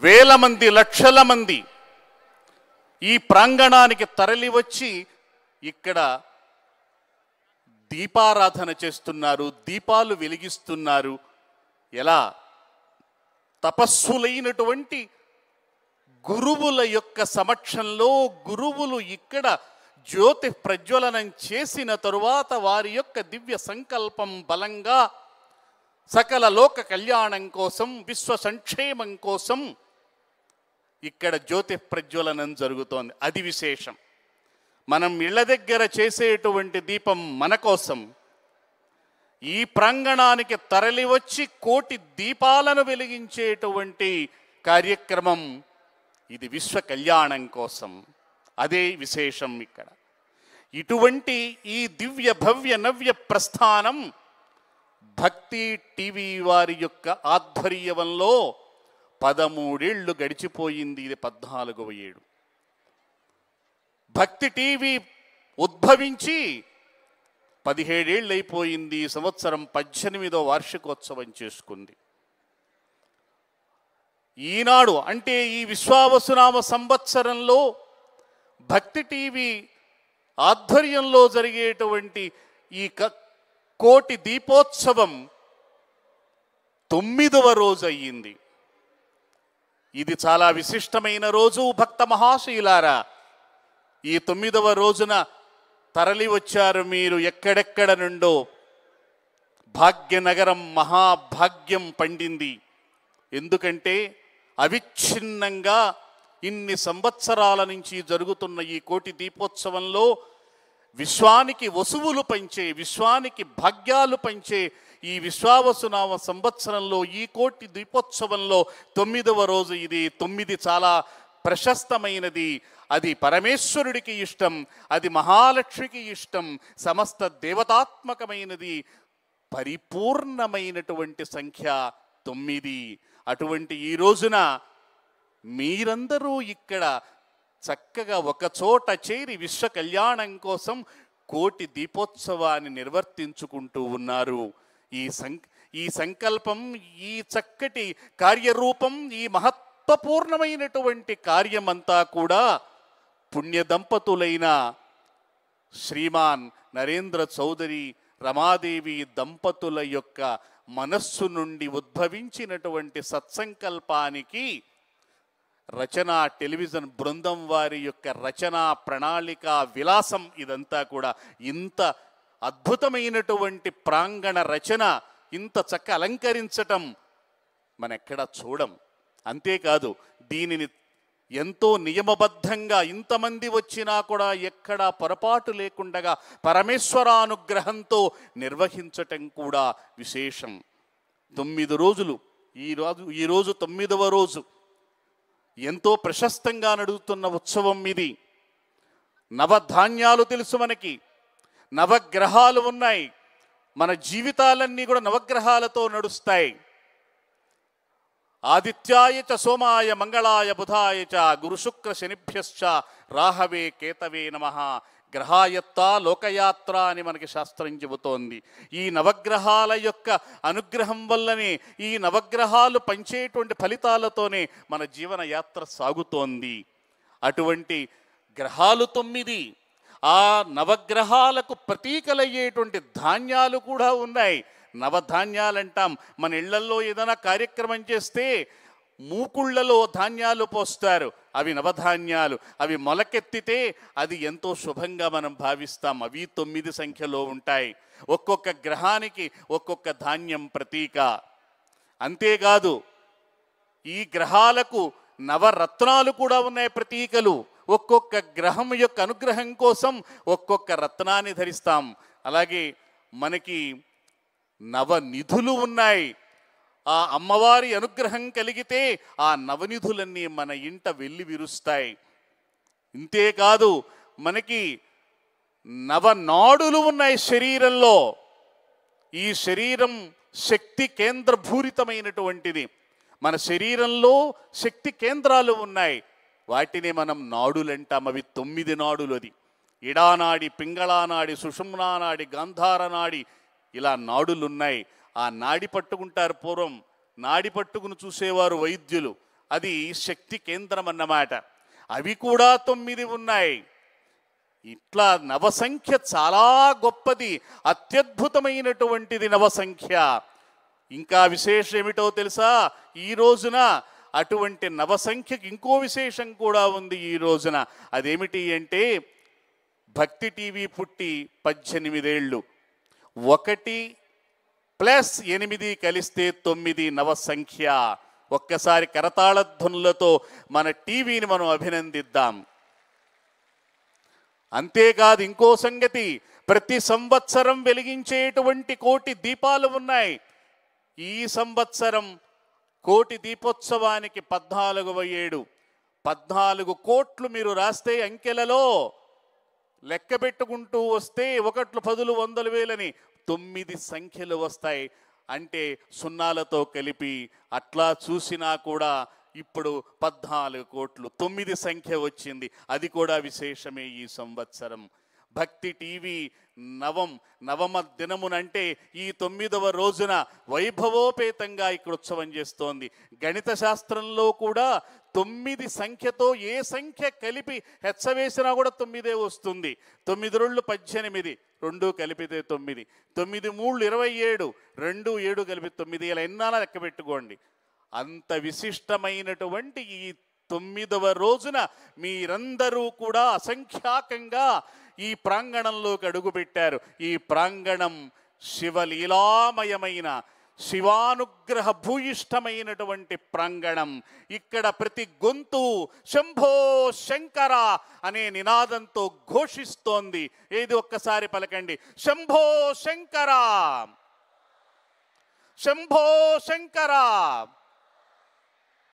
వేల మంది, లక్షల మంది ఈ ప్రాంగణానికి తరలి వచ్చి ఇక్కడ దీపారాధన చేస్తున్నారు, దీపాలు వెలిగిస్తున్నారు. ఎలా? తపస్సులైనటువంటి గురువుల యొక్క సమక్షంలో గురువులు ఇక్కడ జ్యోతి ప్రజ్వలనం చేసిన తరువాత వారి యొక్క దివ్య సంకల్పం బలంగా సకల లోక కళ్యాణం కోసం, విశ్వ సంక్షేమం కోసం ఇక్కడ జ్యోతి ప్రజ్వలనం జరుగుతోంది. అది విశేషం. మనం ఇళ్ల దగ్గర చేసేటువంటి దీపం మన కోసం, ఈ ప్రాంగణానికి తరలి వచ్చి కోటి దీపాలను వెలిగించేటువంటి కార్యక్రమం ఇది విశ్వ కళ్యాణం కోసం. అదే విశేషం ఇక్కడ. ఇటువంటి ఈ దివ్య భవ్య నవ్య ప్రస్థానం భక్తి టీవీ వారి యొక్క ఆధ్వర్యంలో 13 ఏళ్ళు గడిచిపోయింది. ఇది 14వ ఏడు. భక్తి టీవీ ఉద్భవించి 17 ఏళ్ళు అయిపోయింది. ఈ సంవత్సరం 18వ వార్షికోత్సవం చేసుకుంది. ఈనాడు అంటే ఈ విశ్వావసునామ సంవత్సరంలో భక్తి టీవీ ఆధ్వర్యంలో జరిగేటువంటి ఈ కోటి దీపోత్సవం 9వ రోజు అయ్యింది. ఇది చాలా విశిష్టమైన రోజు. భక్త మహాశయులారా, ఈ 9వ రోజున తరలి వచ్చారు మీరు ఎక్కడెక్కడ నుండో. భాగ్యనగరం మహాభాగ్యం పండింది. ఎందుకంటే అవిచ్ఛిన్నంగా ఇన్ని సంవత్సరాల నుంచి జరుగుతున్న ఈ కోటి దీపోత్సవంలో విశ్వానికి వసువులు పంచే, విశ్వానికి భాగ్యాలు పంచే ఈ విశ్వావసునామ సంవత్సరంలో ఈ కోటి దీపోత్సవంలో 9వ రోజు ఇది. 9 చాలా ప్రశస్తమైనది. అది పరమేశ్వరుడికి ఇష్టం, అది మహాలక్ష్మికి ఇష్టం, సమస్త దేవతాత్మకమైనది, పరిపూర్ణమైనటువంటి సంఖ్య 9. అటువంటి ఈ రోజున మీరందరూ ఇక్కడ చక్కగా ఒక చోట చేరి విశ్వ కళ్యాణం కోసం కోటి దీపోత్సవాన్ని నిర్వర్తించుకుంటూ ఉన్నారు. ఈ సంకల్పం, ఈ చక్కటి కార్యరూపం, ఈ మహత్వపూర్ణమైనటువంటి కార్యమంతా కూడా పుణ్య దంపతులైన శ్రీమాన్ నరేంద్ర చౌదరి, రమాదేవి దంపతుల యొక్క మనస్సు నుండి ఉద్భవించినటువంటి సత్సంకల్పానికి రచనా టెలివిజన్ బృందం వారి యొక్క రచనా ప్రణాళిక విలాసం ఇదంతా కూడా. ఇంత అద్భుతమైనటువంటి ప్రాంగణ రచన, ఇంత చక్క అలంకరించటం మనెక్కడా చూడం. అంతేకాదు దీనిని ఎంతో నియమబద్ధంగా ఇంతమంది వచ్చినా కూడా ఎక్కడా పొరపాటు లేకుండా పరమేశ్వరానుగ్రహంతో నిర్వహించటం కూడా విశేషం. 9 రోజులు. ఈరోజు 9వ రోజు. ఎంతో ప్రశస్తంగా నడుస్తున్న ఉత్సవం ఇది. నవధాన్యాలు తెలుసు మనకి, నవగ్రహాలు ఉన్నాయి. మన జీవితాలన్నీ కూడా నవగ్రహాలతో నడుస్తాయి. ఆదిత్యాయ చ సోమాయ మంగళాయ బుధాయ చ గురు శుక్ర శనిభ్యశ్చ రాహవే కేతవే నమః గ్రహాయత్త లోకయాత్ర అని మనకి శాస్త్రం చెబుతోంది. ఈ నవగ్రహాల యొక్క అనుగ్రహం వల్లనే, ఈ నవగ్రహాలు పంచేటువంటి ఫలితాలతోనే మన జీవన యాత్ర సాగుతోంది. అటువంటి గ్రహాలు 9. ఆ నవగ్రహాలకు ప్రతీకలయ్యేటువంటి ధాన్యాలు కూడా ఉన్నాయి. నవధాన్యాలంటాం. మన ఇళ్లల్లో ఏదైనా కార్యక్రమం చేస్తే మూకుళ్లలో ధాన్యాలు పోస్తారు. అవి నవధాన్యాలు. అవి మొలకెత్తితే అది ఎంతో శుభంగా మనం భావిస్తాం. అవి 9 సంఖ్యలో ఉంటాయి. ఒక్కొక్క గ్రహానికి ఒక్కొక్క ధాన్యం ప్రతీక. అంతేకాదు ఈ గ్రహాలకు నవరత్నాలు కూడా ఉన్నాయి, ప్రతీకలు. ఒక్కొక్క గ్రహం యొక్క అనుగ్రహం కోసం ఒక్కొక్క రత్నాన్ని ధరిస్తాం. అలాగే మనకి నవనిధులు ఉన్నాయి. ఆ అమ్మవారి అనుగ్రహం కలిగితే ఆ నవనిధులన్నీ మన ఇంట వెళ్ళి విరుస్తాయి. ఇంతేకాదు మనకి నవనాడులు ఉన్నాయి శరీరంలో. ఈ శరీరం శక్తి కేంద్రభూరితమైనటువంటిది. మన శరీరంలో శక్తి కేంద్రాలు ఉన్నాయి. వాటిని మనం నాడులు అంటాం. అవి 9 నాడులు. అది ఇడానాడి, పింగళానాడి, సుషుమ్నానాడి, గాంధారనాడి, ఇలా నాడులున్నాయి. ఆ నాడి పట్టుకుంటారు. పూర్వం నాడి పట్టుకుని చూసేవారు వైద్యులు. అది శక్తి కేంద్రం అన్నమాట. అవి కూడా 9 ఉన్నాయి. ఇట్లా నవసంఖ్య చాలా గొప్పది, అత్యద్భుతమైనటువంటిది నవసంఖ్య. ఇంకా విశేషం ఏమిటో తెలుసా? ఈ రోజున అటువంటి నవసంఖ్యకి ఇంకో విశేషం కూడా ఉంది ఈ రోజున. అదేమిటి అంటే, భక్తి టీవీ పుట్టి 18 ఏళ్ళు, 1 + 8 కలిస్తే 9 నవసంఖ్య. ఒక్కసారి కరతాళ ధ్వనులతో మన టీవీని మనం అభినందిద్దాం. అంతేకాదు ఇంకో సంగతి, ప్రతి సంవత్సరం వెలిగించేటువంటి 1 కోటి దీపాలు ఉన్నాయి. ఈ సంవత్సరం 1 కోటి దీపోత్సవానికి 14 కోట్లు మీరు రాస్తే అంకెలలో లెక్క పెట్టుకుంటూ వస్తే 1 10 100 వేలని 9 సంఖ్యలు వస్తాయి. అంటే సున్నాలతో కలిపి అట్లా చూసినా కూడా ఇప్పుడు 14 కోట్లు 9 సంఖ్య వచ్చింది. అది కూడా విశేషమే ఈ సంవత్సరం. భక్తి టీవీ నవమ దినమునంటే ఈ 9వ రోజున వైభవోపేతంగా ఇక్కడ ఉత్సవం చేస్తోంది. గణిత శాస్త్రంలో కూడా 9 సంఖ్యతో ఏ సంఖ్య కలిపి హెచ్చవేసినా కూడా 9 వస్తుంది. 9 2 18, 2 కలిపితే 9, 9 3 27, 2 7 కలిపి 9, ఇలా ఎన్నాళ్ళ లెక్క పెట్టుకోండి. అంత విశిష్టమైనటువంటి ఈ 9వ రోజున మీరందరూ కూడా అసంఖ్యాకంగా ఈ ప్రాంగణంలోకి అడుగుపెట్టారు. ఈ ప్రాంగణం శివలీలామయమైన, శివానుగ్రహ భూయిష్టమైనటువంటి ప్రాంగణం. ఇక్కడ ప్రతి గొంతు శంభో శంకర అనే నినాదంతో ఘోషిస్తోంది. ఏది ఒక్కసారి పలకండి, శంభో శంకర, శంభో శంకర.